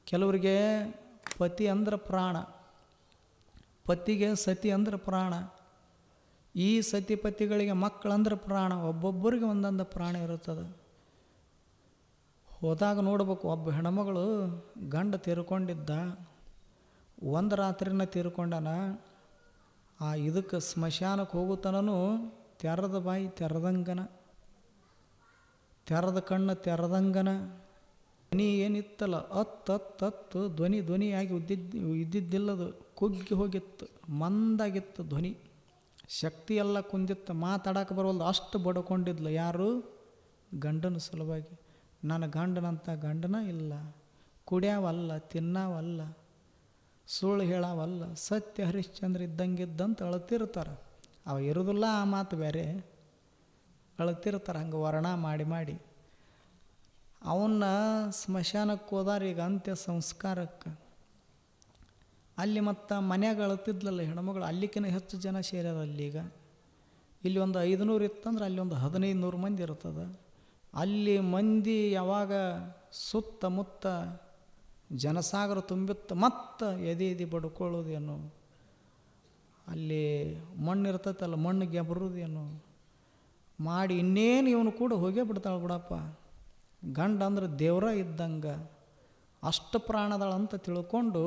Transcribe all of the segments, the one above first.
ಕೆಲವರಿಗೆ ಪತಿ ಅಂದ್ರೆ ಪ್ರಾಣ, ಪತಿಗೆ ಸತಿ ಅಂದ್ರೆ ಪ್ರಾಣ, ಈ ಸತಿಪತಿಗಳಿಗೆ ಮಕ್ಕಳಂದ್ರೆ ಪ್ರಾಣ. ಒಬ್ಬೊಬ್ಬರಿಗೆ ಒಂದೊಂದು ಪ್ರಾಣ ಇರುತ್ತದೆ. ಹೋದಾಗ ನೋಡ್ಬೇಕು, ಒಬ್ಬ ಹೆಣ್ಮಗಳು ಗಂಡ ತೀರ್ಕೊಂಡಿದ್ದ, ಒಂದು ರಾತ್ರಿನ ತೀರ್ಕೊಂಡನ. ಇದಕ್ಕೆ ಸ್ಮಶಾನಕ್ಕೆ ಹೋಗುತ್ತಾನೂ ತೆರೆದ ಬಾಯಿ ತೆರೆದಂಗನ, ತೆರೆದ ಕಣ್ಣು ತೆರೆದಂಗನ. ಧ್ವನಿ ಏನಿತ್ತಲ್ಲ ಅತ್ತು ಧ್ವನಿಯಾಗಿ ಇದ್ದಿದ್ದಿಲ್ಲದು, ಕುಗ್ಗಿ ಹೋಗಿತ್ತು, ಮಂದಾಗಿತ್ತು ಧ್ವನಿ, ಶಕ್ತಿ ಎಲ್ಲ ಕುಂದಿತ್ತು, ಮಾತಾಡಕ್ಕೆ ಬರೋಲ್ದು, ಅಷ್ಟು ಬಡ್ಕೊಂಡಿದ್ಲು. ಯಾರು? ಗಂಡನ ಸಲುವಾಗಿ. ನನ್ನ ಗಂಡನಂತ ಗಂಡನ ಇಲ್ಲ, ಕುಡಿಯಾವಲ್ಲ, ತಿನ್ನಾವಲ್ಲ, ಸುಳ್ಳು ಹೇಳಾವಲ್ಲ, ಸತ್ಯ ಹರಿಶ್ಚಂದ್ರ ಇದ್ದಂಗಿದ್ದಂತ ಅಳ್ತಿರ್ತಾರೆ. ಅವ ಇರೋದಿಲ್ಲ, ಆ ಮಾತು ಬೇರೆ, ಅಳ್ತಿರ್ತಾರೆ ಹಂಗೆ ವರ್ಣ ಮಾಡಿ. ಅವನ್ನ ಸ್ಮಶಾನಕ್ಕೆ ಹೋದಾರ ಈಗ ಅಂತ್ಯ ಸಂಸ್ಕಾರಕ್ಕೆ. ಅಲ್ಲಿ ಮತ್ತು ಮನ್ಯಾಗ ಅಳ್ತಿದ್ಲಲ್ಲ ಹೆಣ್ಮಗಳು, ಅಲ್ಲಿಕಿನ ಹೆಚ್ಚು ಜನ ಸೇರ್ಯಾರ ಅಲ್ಲೀಗ. ಇಲ್ಲಿ ಒಂದು 500 ಇತ್ತಂದ್ರೆ ಅಲ್ಲಿ ಒಂದು 1500 ಮಂದಿ ಇರ್ತದೆ. ಅಲ್ಲಿ ಮಂದಿ ಯಾವಾಗ ಸುತ್ತಮುತ್ತ ಜನಸಾಗರ ತುಂಬಿತ್ತು, ಮತ್ತು ಎದೆ ಬಡ್ಕೊಳ್ಳೋದೇನು, ಅಲ್ಲಿ ಮಣ್ಣು ಇರ್ತೈತಲ್ಲ, ಮಣ್ಣಿಗೆ ಬರೋದೇನು ಮಾಡಿ ಇನ್ನೇನು ಇವನು ಕೂಡ ಹೋಗೇ ಬಿಡ್ತಾಳೆ ಬಿಡಪ್ಪ. ಗಂಡ ಅಂದ್ರೆ ದೇವ್ರ ಇದ್ದಂಗೆ, ಅಷ್ಟು ಪ್ರಾಣದಳಂತ ತಿಳ್ಕೊಂಡು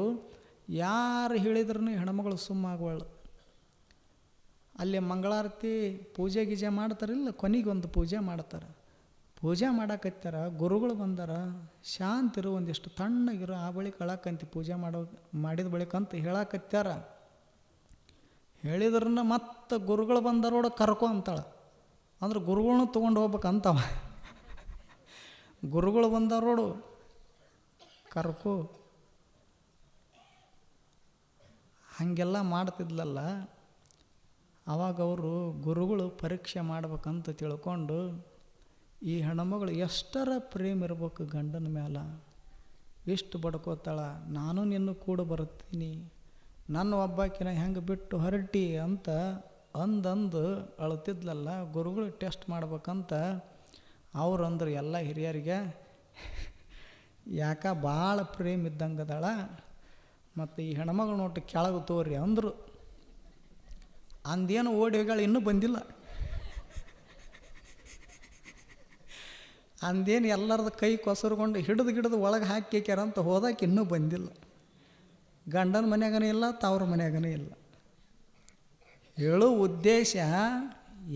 ಯಾರು ಹೇಳಿದ್ರೂ ಹೆಣ್ಮಗಳು ಸುಮ್ಮಾಗುವಳು. ಅಲ್ಲಿ ಮಂಗಳಾರತಿ ಪೂಜೆ ಗೀಜೆ ಮಾಡ್ತಾರಿಲ್ಲ, ಕೊನೆಗೊಂದು ಪೂಜೆ ಮಾಡ್ತಾರೆ. ಪೂಜೆ ಮಾಡಾಕತ್ತಾರ, ಗುರುಗಳು ಬಂದಾರ, ಶಾಂತಿರು, ಒಂದಿಷ್ಟು ತಣ್ಣಗಿರು, ಆ ಬಳಿಕ ಅಳಕಂತಿ ಪೂಜೆ ಮಾಡಿದ ಬಳಿಕ ಅಂತ ಹೇಳಾಕತ್ಯಾರ. ಹೇಳಿದ್ರನ್ನ ಮತ್ತೆ ಗುರುಗಳು ಬಂದಾರೋಡ ಕರ್ಕೊ ಅಂತಾಳೆ. ಅಂದ್ರೆ ಗುರುಗಳನ್ನ ತೊಗೊಂಡು ಹೋಗ್ಬೇಕಂತವ. ಗುರುಗಳು ಬಂದಾರೋಡು ಕರ್ಕೊ. ಹಾಗೆಲ್ಲ ಮಾಡ್ತಿದ್ಲಲ್ಲ, ಆವಾಗ ಅವರು ಗುರುಗಳು ಪರೀಕ್ಷೆ ಮಾಡ್ಬೇಕಂತ ತಿಳ್ಕೊಂಡು, ಈ ಹೆಣ್ಮಗಳು ಎಷ್ಟರ ಪ್ರೇಮ ಇರ್ಬೇಕು ಗಂಡನ ಮೇಲೆ, ಇಷ್ಟು ಬಡ್ಕೋತಾಳ, ನಾನು ನಿನ್ನ ಕೂಡ ಬರ್ತೀನಿ, ನನ್ನ ಒಬ್ಬಾಕಿನ ಹೆಂಗೆ ಬಿಟ್ಟು ಹೊರಟಿ ಅಂತ ಅಂದಂದು ಅಳ್ತಿದ್ಲಲ್ಲ. ಗುರುಗಳು ಟೆಸ್ಟ್ ಮಾಡ್ಬೇಕಂತ ಅವ್ರು ಅಂದರು ಎಲ್ಲ ಹಿರಿಯರಿಗೆ, ಯಾಕೆ ಭಾಳ ಪ್ರೇಮ ಇದ್ದಂಗೆ ಅದಾಳ, ಮತ್ತು ಈ ಹೆಣ್ಮಗಳು ನೋಟು ಕೆಳಗೆ ತೋರಿ ಅಂದರು. ಅಂದೇನು ಓಡಿ ಹೋಗ್ಯಾಳ, ಇನ್ನೂ ಬಂದಿಲ್ಲ. ಅಂದೇನು ಎಲ್ಲರದ ಕೈ ಕೊಸರ್ಕೊಂಡು ಹಿಡಿದು ಒಳಗೆ ಹಾಕ್ಯಾರಂತ ಹೋದಾಕೆ ಇನ್ನೂ ಬಂದಿಲ್ಲ. ಗಂಡನ ಮನ್ಯಾಗನೇ ಇಲ್ಲ, ತವ್ರ ಮನ್ಯಾಗನೇ ಇಲ್ಲ. ಹೇಳೋ ಉದ್ದೇಶ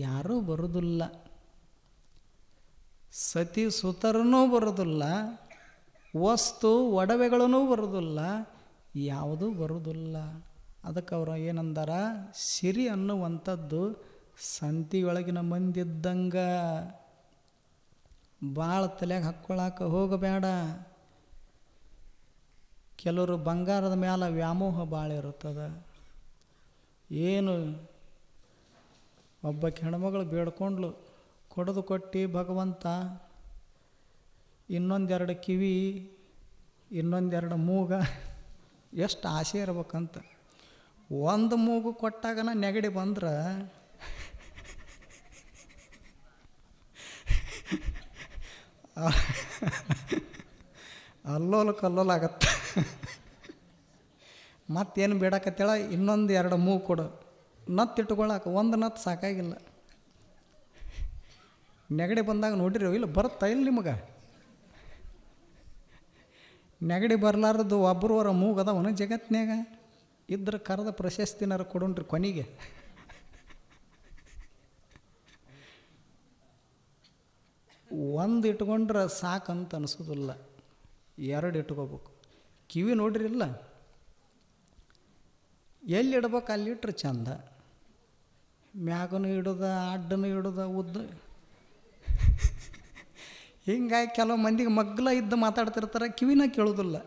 ಯಾರೂ ಬರೋದಿಲ್ಲ, ಸತಿ ಸುತರನೂ ಬರೋದಿಲ್ಲ, ವಸ್ತು ಒಡವೆಗಳೂ ಬರೋದಿಲ್ಲ, ಯಾವುದೂ ಬರೋದಿಲ್ಲ. ಅದಕ್ಕೆ ಅವರು ಏನಂದಾರ, ಸಿರಿ ಅನ್ನುವಂಥದ್ದು ಸಂತಿಯೊಳಗಿನ ಮಂದಿದ್ದಂಗೆ, ಭಾಳ ತಲೆಗೆ ಹಾಕ್ಕೊಳಕ್ಕೆ ಹೋಗಬೇಡ. ಕೆಲವರು ಬಂಗಾರದ ಮ್ಯಾಲ ವ್ಯಾಮೋಹ ಭಾಳ ಇರುತ್ತದೆ. ಏನು ಒಬ್ಬಕ್ಕೆ ಹೆಣ್ಮಗಳು ಬೇಡ್ಕೊಂಡ್ಲು, ಕೊಡದು ಕೊಟ್ಟು ಭಗವಂತ ಇನ್ನೊಂದೆರಡು ಕಿವಿ, ಇನ್ನೊಂದೆರಡು ಮೂಗ, ಎಷ್ಟು ಆಸೆ ಇರ್ಬೇಕಂತ. ಒಂದು ಮೂಗು ಕೊಟ್ಟಾಗನ ನೆಗಡಿ ಬಂದ್ರೆ ಅಲ್ಲೋಲ ಆಗತ್ತೆ. ಮತ್ತೇನು ಬೇಡಕತ್ತೇಳ, ಇನ್ನೊಂದು 2 ಮೂಗು ಕೊಡು, ನತ್ತು ಇಟ್ಕೊಳಕ್ಕೆ ಒಂದು ನತ್ತು ಸಾಕಾಗಿಲ್ಲ. ನೆಗಡಿ ಬಂದಾಗ ನೋಡಿರಿ ಇಲ್ಲ, ಬರುತ್ತಾ ಇಲ್ಲ ನಿಮಗೆ? ನೆಗಡಿ ಬರಲಾರ್ದು ಒಬ್ಬರವರ ಮೂಗು ಅದಾವನ ಜಗತ್ತಿನಾಗ? ಇದ್ರ ಕರೆದ ಪ್ರಶಸ್ತಿನಾರ ಕೊಡೋಣ್ರಿ ಕೊನೆಗೆ. ಒಂದು ಇಟ್ಕೊಂಡ್ರೆ ಸಾಕಂತ ಅನಿಸೋದಿಲ್ಲ, 2 ಇಟ್ಕೋಬೇಕು. ಕಿವಿ ನೋಡ್ರಿ ಇಲ್ಲ, ಎಲ್ಲಿ ಇಡ್ಬೇಕು ಅಲ್ಲಿ ಇಟ್ರೆ ಚಂದ. ಮ್ಯಾಗನು ಇಡೋದ, ಅಡ್ಡನು ಇಡೋದ, ಉದ್ದ. ಹಿಂಗಾಗಿ ಕೆಲವು ಮಂದಿಗೆ ಮಗ್ಲ ಇದ್ದು ಮಾತಾಡ್ತಿರ್ತಾರೆ, ಕಿವಿನ ಕೇಳೋದಿಲ್ಲ.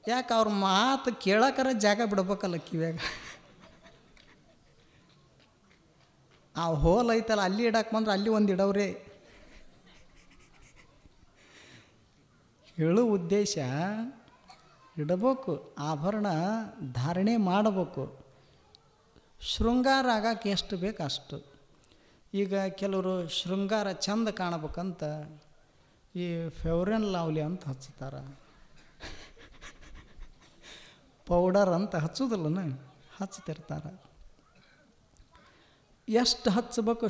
ಯಾಕೆ? ಅವ್ರ ಮಾತು ಕೇಳೋಕ್ಕಾರ ಜಾಗ ಬಿಡ್ಬೇಕಲ್ಲ ಕಿವ್ಯಾಗ. ಆ ಹೋಲ್ ಐತಲ್ಲ, ಅಲ್ಲಿ ಇಡಕ್ಕೆ ಬಂದ್ರೆ ಅಲ್ಲಿ ಒಂದು ಇಡವ್ರೆ. ಹೇಳೋ ಉದ್ದೇಶ ಇಡಬೇಕು, ಆಭರಣ ಧಾರಣೆ ಮಾಡಬೇಕು. ಶೃಂಗಾರ ಆಗಕ್ಕೆ ಎಷ್ಟು ಬೇಕು ಅಷ್ಟು. ಈಗ ಕೆಲವರು ಶೃಂಗಾರ ಚಂದ ಕಾಣಬೇಕಂತ ಈ ಫೇವರ್ ಆ್ಯಂಡ್ ಲವ್ಲಿ ಅಂತ ಹಚ್ತಾರೆ. ಪೌಡರ್ ಅಂತ ಹಚ್ಚೋದಿಲ್ಲನ, ಹಚ್ತಿರ್ತಾರೆ. ಎಷ್ಟು ಹಚ್ಚಬೇಕು,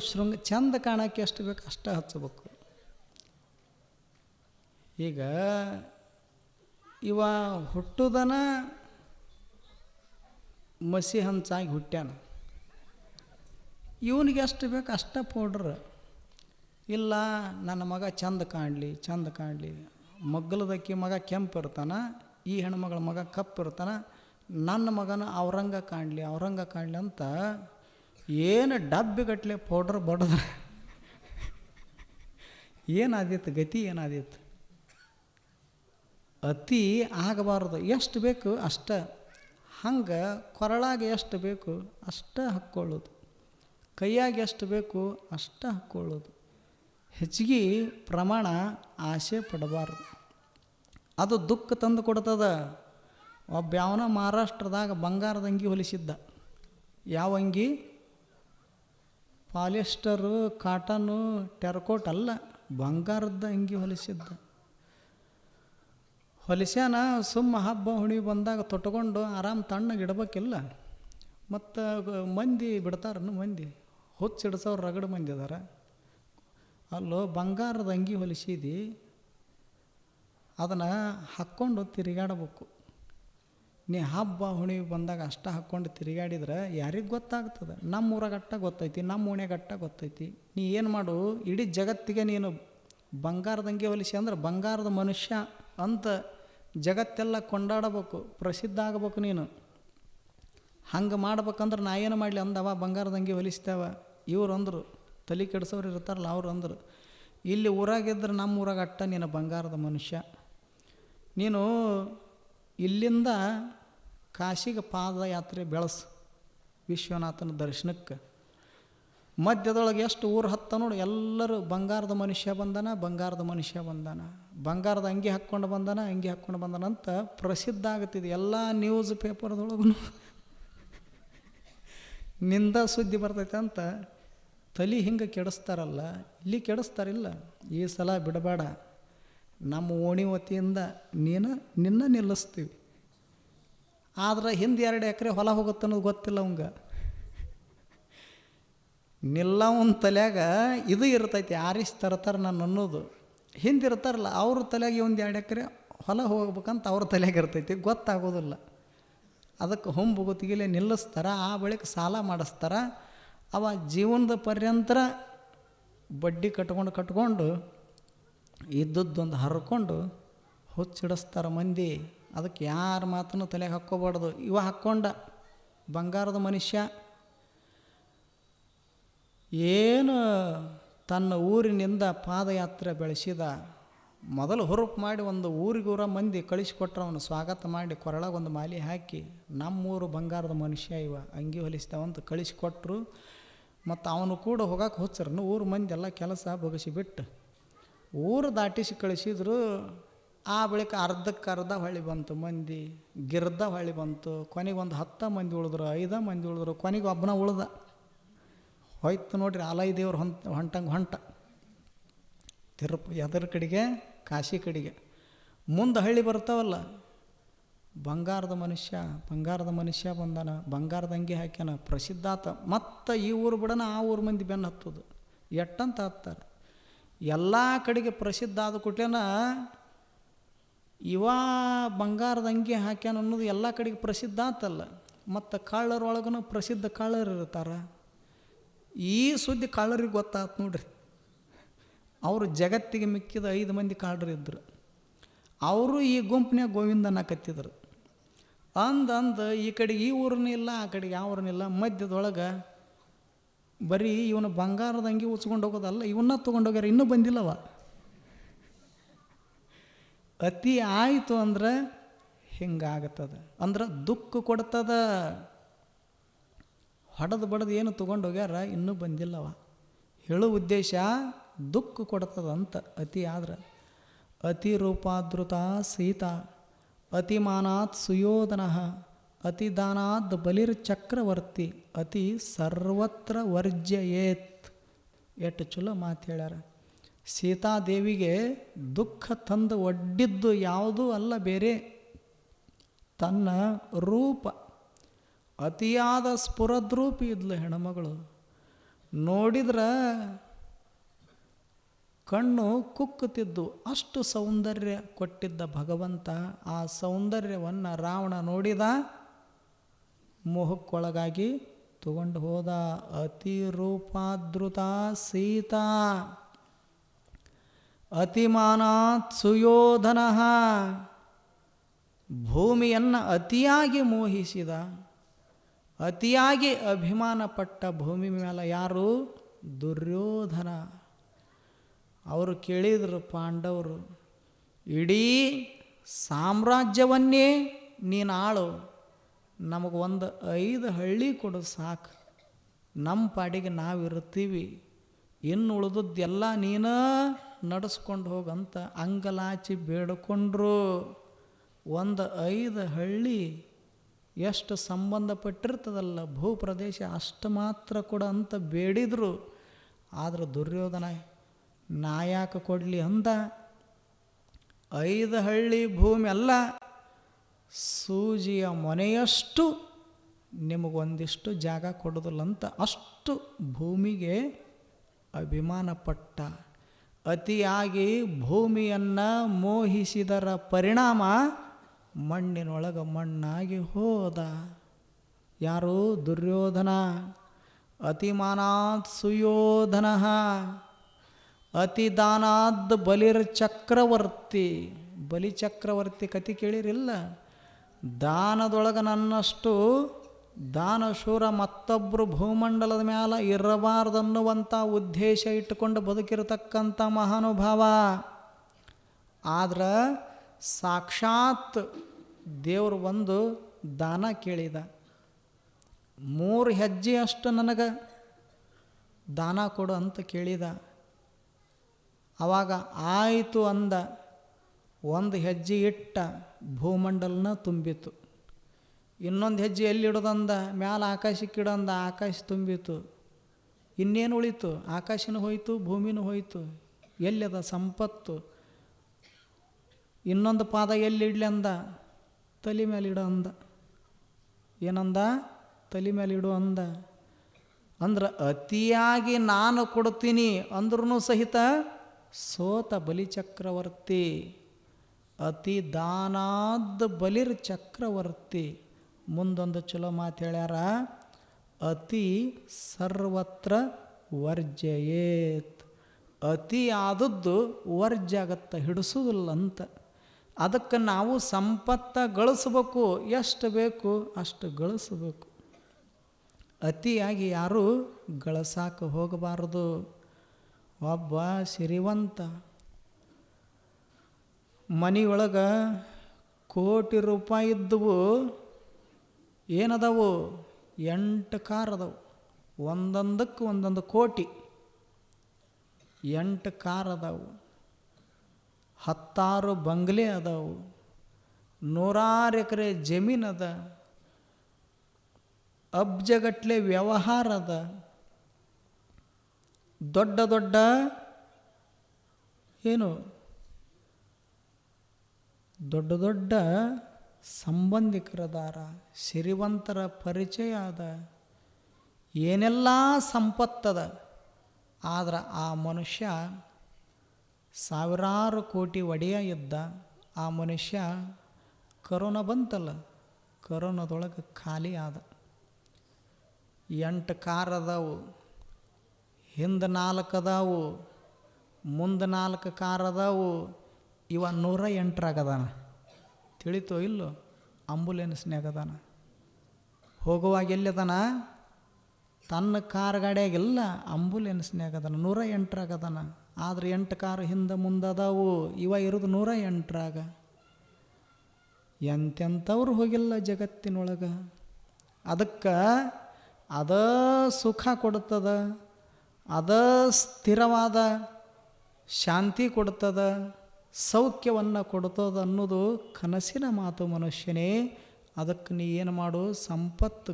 ಚಂದ ಕಾಣೋಕ್ಕೆ ಎಷ್ಟು ಬೇಕು ಅಷ್ಟು ಹಚ್ಚಬೇಕು. ಈಗ ಇವ ಹುಟ್ಟುದನ ಮಸಿ ಹಂಚಾಗಿ ಹುಟ್ಟ್ಯಾನ, ಇವನಿಗೆ ಎಷ್ಟು ಬೇಕು ಅಷ್ಟ ಪೌಡ್ರ್. ಇಲ್ಲ ನನ್ನ ಮಗ ಚಂದ ಕಾಣಲಿ, ಮಗ್ಗಲದಕ್ಕಿ ಮಗ ಕೆಂಪು ಇರ್ತಾನೆ, ಈ ಹೆಣ್ಮಗಳ ಮಗ ಕಪ್ಪು ಇರ್ತಾನೆ, ನನ್ನ ಮಗನ ಅವ್ರಂಗ ಕಾಣಲಿ ಅಂತ ಏನು ಡಬ್ಬಿಗಟ್ಟಲೆ ಪೌಡ್ರ್ ಬಡಿದ್ರೆ ಏನಾದೀತು, ಗತಿ ಏನಾದೀತು. ಅತಿ ಆಗಬಾರ್ದು, ಎಷ್ಟು ಬೇಕು ಅಷ್ಟ. ಹಂಗೆ ಕೊರಳಾಗ ಎಷ್ಟು ಬೇಕು ಅಷ್ಟ ಹಾಕ್ಕೊಳ್ಳೋದು, ಕೈಯಾಗ ಎಷ್ಟು ಬೇಕು ಅಷ್ಟ ಹಾಕ್ಕೊಳ್ಳೋದು. ಹೆಚ್ಚಿಗೆ ಪ್ರಮಾಣ ಆಸೆ ಪಡಬಾರ್ದು, ಅದು ದುಃಖ ತಂದು ಕೊಡ್ತದ. ಒಬ್ಬ ಯಾವನ ಮಹಾರಾಷ್ಟ್ರದಾಗ ಬಂಗಾರದ ಅಂಗಿ ಹೊಲಿಸಿದ್ದ. ಯಾವ ಅಂಗಿ? ಪಾಲಿಸ್ಟರು, ಕಾಟನ್ನು, ಟೆರ್ಕೋಟ್ ಅಲ್ಲ, ಬಂಗಾರದ ಅಂಗಿ ಹೊಲಿಸ್ಯಾನ. ಸುಮ್ಮ ಹಬ್ಬ ಹುಣ್ಣಿಮೆ ಬಂದಾಗ ತೊಟ್ಕೊಂಡು ಆರಾಮ್ ತಣ್ಣಗೆ ಇಡಬೇಕಿಲ್ಲ. ಮತ್ತು ಮಂದಿ ಬಿಡ್ತಾರನ್ನು, ಮಂದಿ ಹುಚ್ಚಿಡ್ಸೋರು ರಗಡು ಮಂದಿ ಅದಾರ. ಅಲ್ಲೋ ಬಂಗಾರದ ಅಂಗಿ ಹೊಲಿಸಿದಿ, ಅದನ್ನು ಹಾಕ್ಕೊಂಡು ತಿರುಗಾಡಬೇಕು. ನೀ ಹಬ್ಬ ಹುಣ್ಣಿಮೆ ಬಂದಾಗ ಅಷ್ಟ ಹಾಕ್ಕೊಂಡು ತಿರುಗಾಡಿದ್ರೆ ಯಾರಿಗೆ ಗೊತ್ತಾಗ್ತದೆ? ನಮ್ಮ ಊರಾಗಟ್ಟ ಗೊತ್ತೈತಿ, ನಮ್ಮ ಓಣ್ಯಾಗಟ್ಟ ಗೊತ್ತೈತಿ. ನೀ ಏನು ಮಾಡು, ಇಡೀ ಜಗತ್ತಿಗೆ ನೀನು ಬಂಗಾರದ ಅಂಗಿ ಹೊಲಿಸಿ ಅಂದ್ರೆ ಬಂಗಾರದ ಮನುಷ್ಯ ಅಂತ ಜಗತ್ತೆಲ್ಲ ಕೊಂಡಾಡಬೇಕು, ಪ್ರಸಿದ್ಧ ಆಗಬೇಕು ನೀನು. ಹಂಗೆ ಮಾಡ್ಬೇಕಂದ್ರೆ ನಾ ಏನು ಮಾಡಲಿ ಅಂದವ, ಬಂಗಾರದ ಅಂಗಿ ಹೊಲಿಸ್ತೇವ. ಇವ್ರು ಅಂದರು, ತಲೆ ಕೆಡಿಸೋರು ಇರ್ತಾರಲ್ಲ, ಅವ್ರು ಅಂದರು, ಇಲ್ಲಿ ಊರಾಗಿದ್ದರೆ ನಮ್ಮ ಊರಾಗ ಅಟ್ಟ ನೀನು ಬಂಗಾರದ ಮನುಷ್ಯ. ನೀನು ಇಲ್ಲಿಂದ ಕಾಶಿಗೆ ಪಾದಯಾತ್ರೆ ಬೆಳೆಸು, ವಿಶ್ವನಾಥನ ದರ್ಶನಕ್ಕೆ. ಮಧ್ಯದೊಳಗೆ ಎಷ್ಟು ಊರು ಹತ್ತ ನೋಡು, ಎಲ್ಲರೂ ಬಂಗಾರದ ಮನುಷ್ಯ ಬಂದಾನ, ಬಂಗಾರದ ಅಂಗಿ ಹಾಕ್ಕೊಂಡು ಬಂದಾನ ಅಂತ ಪ್ರಸಿದ್ಧ ಆಗುತ್ತಿದೆ. ಎಲ್ಲ ನ್ಯೂಸ್ ಪೇಪರ್ದೊಳಗೂ ನಿಂದ ಸುದ್ದಿ ಬರ್ತೈತೆ ಅಂತ ತಲೆ ಹಿಂಗೆ ಕೆಡಿಸ್ತಾರಲ್ಲ, ಇಲ್ಲಿ ಕೆಡಿಸ್ತಾರಿಲ್ಲ. ಈ ಸಲ ಬಿಡಬೇಡ, ನಮ್ಮ ಓಣಿ ವತಿಯಿಂದ ನಿನ್ನ ನಿಲ್ಲಿಸ್ತೀವಿ. ಆದ್ರೆ ಹಿಂದೆ 2 ಎಕರೆ ಹೊಲ ಹೋಗುತ್ತೆ ಅನ್ನೋದು ಗೊತ್ತಿಲ್ಲ ಅವಂಗ. ನಿಲ್ಲವನ ತಲೆಯಾಗ ಇದು ಇರ್ತೈತಿ, ಆರಿಸಿ ತರ್ತಾರೆ ನಾನು ಅನ್ನೋದು. ಹಿಂದಿರ್ತಾರಲ್ಲ ಅವ್ರ ತಲೆಯಾಗ ಒಂದು 2 ಎಕರೆ ಹೊಲ ಹೋಗ್ಬೇಕಂತ ಅವ್ರ ತಲೆಯಾಗ ಇರ್ತೈತಿ, ಗೊತ್ತಾಗೋದಿಲ್ಲ. ಅದಕ್ಕೆ ಹೊಂಬುಗುತ್ತಿಗೆ ನಿಲ್ಲಿಸ್ತಾರೆ, ಆ ಬಳಿಕ ಸಾಲ ಮಾಡಿಸ್ತಾರೆ. ಅವ ಜೀವನದ ಪರ್ಯಂತರ ಬಡ್ಡಿ ಕಟ್ಕೊಂಡು ಇದ್ದದ್ದೊಂದು ಹರ್ಕೊಂಡು ಹುಚ್ಚಿಡಿಸ್ತಾರೆ ಮಂದಿ. ಅದಕ್ಕೆ ಯಾರ ಮಾತನ್ನು ತಲೆಗೆ ಹಾಕ್ಕೋಬಾರ್ದು. ಇವ ಹಾಕ್ಕೊಂಡ ಬಂಗಾರದ ಮನುಷ್ಯ ಏನು ತನ್ನ ಊರಿನಿಂದ ಪಾದಯಾತ್ರೆ ಬೆಳೆಸಿದ. ಮೊದಲು ಹುರುಪು ಮಾಡಿ ಒಂದು ಊರಿಗೂರ ಮಂದಿ ಕಳಿಸಿಕೊಟ್ರೆ ಅವನು ಸ್ವಾಗತ ಮಾಡಿ ಕೊರಳಾಗ ಒಂದು ಮಾಲಿ ಹಾಕಿ, ನಮ್ಮೂರು ಬಂಗಾರದ ಮನುಷ್ಯ ಇವ ಅಂಗಿ ಹೊಲಿಸ್ತಾವಂತ ಕಳಿಸಿಕೊಟ್ರು. ಮತ್ತು ಅವನು ಕೂಡ ಹೋಗಕ್ಕೆ ಹುಚ್ಚರನು. ಊರು ಮಂದಿ ಎಲ್ಲ ಕೆಲಸ ಬಗಸಿಬಿಟ್ಟು ಊರು ದಾಟಿಸಿ ಕಳಿಸಿದ್ರು. ಆ ಬಳಿಕ ಅರ್ಧಕ್ಕರ್ಧ ಹೊಳ್ಳಿ ಬಂತು ಮಂದಿ, ಗಿರ್ದ ಹೊಳ್ಳಿ ಬಂತು. ಕೊನೆಗೆ ಒಂದು 10 ಮಂದಿ ಉಳಿದ್ರು, 5 ಮಂದಿ ಉಳಿದ್ರು. ಕೊನೆಗೆ ಒಬ್ಬನ ಉಳ್ದ. ಹೋಯ್ತು ನೋಡ್ರಿ, ಆಲಯ ದೇವ್ರು ಹೊಂಟ ಎದರ ಕಡೆಗೆ? ಕಾಶಿ ಕಡೆಗೆ. ಮುಂದೆ ಹಳ್ಳಿ ಬರ್ತಾವಲ್ಲ, ಬಂಗಾರದ ಮನುಷ್ಯ ಬಂದಾನ, ಬಂಗಾರದ ಅಂಗಿ ಹಾಕ್ಯಾನ, ಪ್ರಸಿದ್ಧ ಆತ. ಮತ್ತು ಈ ಊರು ಬಿಡೋಣ ಆ ಊರು ಮಂದಿ ಬೆನ್ನು ಹತ್ತೋದು ಎಟ್ಟಂತ ಹತ್ತಾರೆ. ಎಲ್ಲ ಕಡೆಗೆ ಪ್ರಸಿದ್ಧ ಆದ ಕೂಟ್ಲೇನ ಇವ ಬಂಗಾರದ ಅಂಗಿ ಹಾಕ್ಯಾನ ಅನ್ನೋದು ಎಲ್ಲ ಕಡೆಗೆ ಪ್ರಸಿದ್ಧ ಆತಲ್ಲ. ಮತ್ತು ಕಳ್ಳರೊಳಗೂ ಪ್ರಸಿದ್ಧ ಕಳ್ಳರು ಇರ್ತಾರೆ. ಈ ಸುದ್ದಿ ಕಳ್ಳರಿಗೆ ಗೊತ್ತಾಯ್ತು ನೋಡ್ರಿ. ಅವರು ಜಗತ್ತಿಗೆ ಮಿಕ್ಕಿದ 5 ಮಂದಿ ಕಳ್ಳರು ಇದ್ದರು. ಅವರು ಈ ಗುಂಪಿನಾಗ ಗೋವಿಂದನ ಕತ್ತಿದ್ರು. ಅಂದ ಈ ಕಡೆಗೆ ಈ ಊರನ್ನೂ ಇಲ್ಲ, ಆ ಕಡೆಗೆ ಯಾವ ಊರನ್ನಿಲ್ಲ. ಮಧ್ಯದೊಳಗೆ ಬರೀ ಇವನು ಬಂಗಾರದ ಅಂಗಿ ಉಚ್ಕೊಂಡು ಹೋಗೋದಲ್ಲ, ಇವನ್ನ ತೊಗೊಂಡೋಗ್ಯಾರ, ಇನ್ನೂ ಬಂದಿಲ್ಲವ. ಅತಿ ಆಯಿತು ಅಂದ್ರೆ ಹಿಂಗಾಗತ್ತದ, ಅಂದ್ರೆ ದುಃಖ ಕೊಡ್ತದ. ಹೊಡೆದು ಏನು ತೊಗೊಂಡೋಗ್ಯಾರ, ಇನ್ನೂ ಬಂದಿಲ್ಲವ. ಹೇಳೋ ಉದ್ದೇಶ ದುಃಖ ಕೊಡ್ತದಂತ ಅತಿ ಆದ್ರೆ. ಅತಿ ರೂಪಾದೃತ ಸೀತಾ, ಅತಿಮಾನಾತ್ ಸುಯೋಧನ, ಅತಿದಾನಾದ್ ಬಲಿರ್ಚಕ್ರವರ್ತಿ, ಅತಿ ಸರ್ವತ್ರ ವರ್ಜ್ಯಯೇತ್. ಎಷ್ಟು ಚಲೋ ಮಾತು ಹೇಳ್ಯಾರ. ಸೀತಾದೇವಿಗೆ ದುಃಖ ತಂದು ಒಡ್ಡಿದ್ದು ಯಾವುದೂ ಅಲ್ಲ ಬೇರೆ, ತನ್ನ ರೂಪ ಅತಿಯಾದ ಸ್ಫುರದ್ರೂಪಿ ಇದ್ಲು ಹೆಣ್ಮಗಳು. ನೋಡಿದ್ರೆ ಕಣ್ಣು ಕುಕ್ಕುತ್ತಿದ್ದು, ಅಷ್ಟು ಸೌಂದರ್ಯ ಕೊಟ್ಟಿದ್ದ ಭಗವಂತ. ಆ ಸೌಂದರ್ಯವನ್ನು ರಾವಣ ನೋಡಿದ, ಮೋಹಕ್ಕೊಳಗಾಗಿ ತಗೊಂಡು ಹೋದ. ಅತಿ ರೂಪಾದೃತ ಸೀತಾ ಅತಿಮಾನಾತ್ ಸುಯೋಧನ. ಭೂಮಿಯನ್ನು ಅತಿಯಾಗಿ ಮೋಹಿಸಿದ, ಅತಿಯಾಗಿ ಅಭಿಮಾನಪಟ್ಟ ಭೂಮಿ ಮೇಲೆ ಯಾರು? ದುರ್ಯೋಧನ. ಅವರು ಕೇಳಿದರು ಪಾಂಡವರು, ಇಡೀ ಸಾಮ್ರಾಜ್ಯವನ್ನೇ ನೀನು ಆಳು, ನಮಗೊಂದು 5 ಹಳ್ಳಿ ಕೊಡು ಸಾಕು, ನಮ್ಮ ಪಾಡಿಗೆ ನಾವಿರ್ತೀವಿ, ಇನ್ನು ಉಳಿದದ್ದೆಲ್ಲ ನೀನು ನಡೆಸ್ಕೊಂಡು ಹೋಗಂತ ಅಂಗಲಾಚಿ ಬೇಡಿಕೊಂಡ್ರು. ಒಂದು 5 ಹಳ್ಳಿ ಎಷ್ಟು ಸಂಬಂಧಪಟ್ಟಿರ್ತದಲ್ಲ ಭೂಪ್ರದೇಶ ಅಷ್ಟು ಮಾತ್ರ ಕೊಡ ಅಂತ ಬೇಡಿದರು. ಆದರೆ ದುರ್ಯೋಧನ ನಾಯಾಕ ಕೊಡಲಿ ಅಂದ. 5 ಹಳ್ಳಿ ಭೂಮಿ ಅಲ್ಲ, ಸೂಜಿಯ ಮೊನೆಯಷ್ಟು ನಿಮಗೊಂದಿಷ್ಟು ಜಾಗ ಕೊಡೋದಿಲ್ಲ ಅಂತ ಅಷ್ಟು ಭೂಮಿಗೆ ಅಭಿಮಾನಪಟ್ಟ. ಅತಿಯಾಗಿ ಭೂಮಿಯನ್ನು ಮೋಹಿಸಿದರ ಪರಿಣಾಮ ಮಣ್ಣಿನೊಳಗೆ ಮಣ್ಣಾಗಿ ಹೋದ. ಯಾರು? ದುರ್ಯೋಧನ. ಅತಿಮಾನಾತ್ ಸುಯೋಧನ ಅತಿದಾನಾದ್ ಬಲಿರ್ಚಕ್ರವರ್ತಿ. ಬಲಿಚಕ್ರವರ್ತಿ ಕತೆ ಕೇಳಿರಿಲ್ಲ? ದಾನದೊಳಗೆ ನನ್ನಷ್ಟು ದಾನಶೂರ ಮತ್ತೊಬ್ಬರು ಭೂಮಂಡಲದ ಮೇಲೆ ಇರಬಾರ್ದನ್ನುವಂಥ ಉದ್ದೇಶ ಇಟ್ಟುಕೊಂಡು ಬದುಕಿರತಕ್ಕಂಥ ಮಹಾನುಭಾವ. ಆದ್ರೆ ಸಾಕ್ಷಾತ್ ದೇವರು ಒಂದು ದಾನ ಕೇಳಿದ. 3 ಹೆಜ್ಜೆಯಷ್ಟು ನನಗೆ ದಾನ ಕೊಡು ಅಂತ ಕೇಳಿದ. ಆವಾಗ ಆಯಿತು ಅಂದ. 1 ಹೆಜ್ಜೆ ಇಟ್ಟ, ಭೂಮಂಡಲನ ತುಂಬಿತು. ಇನ್ನೊಂದು ಹೆಜ್ಜೆ ಎಲ್ಲಿಡೋದಂದ, ಮ್ಯಾಲ ಆಕಾಶಕ್ಕಿಡೋಂದ, ಆಕಾಶ ತುಂಬಿತು. ಇನ್ನೇನು ಉಳಿತು? ಆಕಾಶನೂ ಹೋಯಿತು, ಭೂಮಿನೂ ಹೋಯಿತು. ಎಲ್ಲಿದ ಸಂಪತ್ತು? ಇನ್ನೊಂದು ಪಾದ ಎಲ್ಲಿ ಇಡ್ಲಿ ಅಂದ, ತಲೆ ಮೇಲೆ ಇಡೋ ಅಂದ. ಏನಂದ? ತಲೆ ಮೇಲೆ ಇಡು ಅಂದ. ಅಂದ್ರೆ ಅತಿಯಾಗಿ ನಾನು ಕೊಡ್ತೀನಿ ಅಂದ್ರೂ ಸಹಿತ ಸೋತ ಬಲಿಚಕ್ರವರ್ತಿ. ಅತಿ ದಾನಾದ್ ಬಲಿರ್ ಚಕ್ರವರ್ತಿ. ಮುಂದೊಂದು ಚಲೋ ಮಾತು ಹೇಳ್ಯಾರ, ಅತಿ ಸರ್ವತ್ರ ವರ್ಜಯೇತ್. ಅತಿ ಆದದ್ದು ವರ್ಜ ಆಗತ್ತ, ಹಿಡಿಸೋದಿಲ್ಲ ಅಂತ. ಅದಕ್ಕೆ ನಾವು ಸಂಪತ್ತ ಗಳಿಸ್ಬೇಕು, ಎಷ್ಟು ಬೇಕು ಅಷ್ಟು ಗಳಿಸ್ಬೇಕು. ಅತಿಯಾಗಿ ಯಾರೂ ಗಳಿಸಾಕ ಹೋಗಬಾರದು. ಒಬ್ಬ ಸಿರಿವಂತ ಮನೆಯೊಳಗೆ ಕೋಟಿ ರೂಪಾಯಿ ಇದ್ದವು. ಏನದವು? 8 ಕಾರ್ ಅದಾವು. ಒಂದೊಂದಕ್ಕೆ ಒಂದೊಂದು ಕೋಟಿ. 8 ಕಾರ್ ಅದಾವು, 10 ಬಂಗ್ಲೆ ಅದಾವು, 100 ಎಕರೆ ಜಮೀನು ಅದ, ಅಬ್ಜಗಟ್ಲೆ ವ್ಯವಹಾರ ಅದ. ದೊಡ್ಡ ದೊಡ್ಡ ದೊಡ್ಡ ದೊಡ್ಡ ಸಂಬಂಧಿಕರದಾರ, ಸಿರಿವಂತರ ಪರಿಚಯ ಅದ, ಏನೆಲ್ಲ ಸಂಪತ್ತದ. ಆದ್ರೆ ಆ ಮನುಷ್ಯ ಸಾವಿರಾರು ಕೋಟಿ ಒಡೆಯ ಇದ್ದ. ಆ ಮನುಷ್ಯ ಕರೋನಾ ಬಂತಲ್ಲ, ಕರೋನಾದೊಳಗೆ ಖಾಲಿ ಆದ. 8 ಕಾರ್ ಅದಾವು, ಹಿಂದೆ 4 ಅದಾವು, ಮುಂದೆ 4 ಕಾರ್ ಅದಾವು. ಇವ 108ರಾಗದಾನ. ತಿಳಿತೋ ಇಲ್ಲೋ? ಆಂಬುಲೆನ್ಸ್ನಾಗದಾನ. ಹೋಗುವಾಗ ಎಲ್ಲಿದಾನ? ತನ್ನ ಕಾರ್ ಗಾಡಿಯಾಗಿಲ್ಲ, ಆಂಬುಲೆನ್ಸ್ನಾಗದಾನ. 108ರಾಗದಾನ. ಆದರೆ 8 ಕಾರು ಹಿಂದೆ ಮುಂದೆ ಅದಾವು. ಇವ ಇರೋದು 108ರಾಗ. ಎಂತೆಂಥವ್ರು ಹೋಗಿಲ್ಲ ಜಗತ್ತಿನೊಳಗೆ. ಅದಕ್ಕೆ ಅದ ಸುಖ ಕೊಡ್ತದ, ಅದ ಸ್ಥಿರವಾದ ಶಾಂತಿ ಕೊಡ್ತದ, ಸೌಖ್ಯವನ್ನು ಕೊಡ್ತದ ಅನ್ನೋದು ಕನಸಿನ ಮಾತು ಮನುಷ್ಯನೇ. ಅದಕ್ಕೆ ನೀ ಏನು ಮಾಡು? ಸಂಪತ್ತು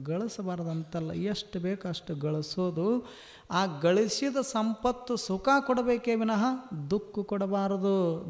ಗಳಿಸಬಾರ್ದಂತಲ್ಲ, ಎಷ್ಟು ಬೇಕು ಅಷ್ಟು ಗಳಿಸೋದು. ಆ ಗಳಿಸಿದ ಸಂಪತ್ತು ಸುಖ ಕೊಡಬೇಕೇ ವಿನಃ ದುಃಖ ಕೊಡಬಾರದು.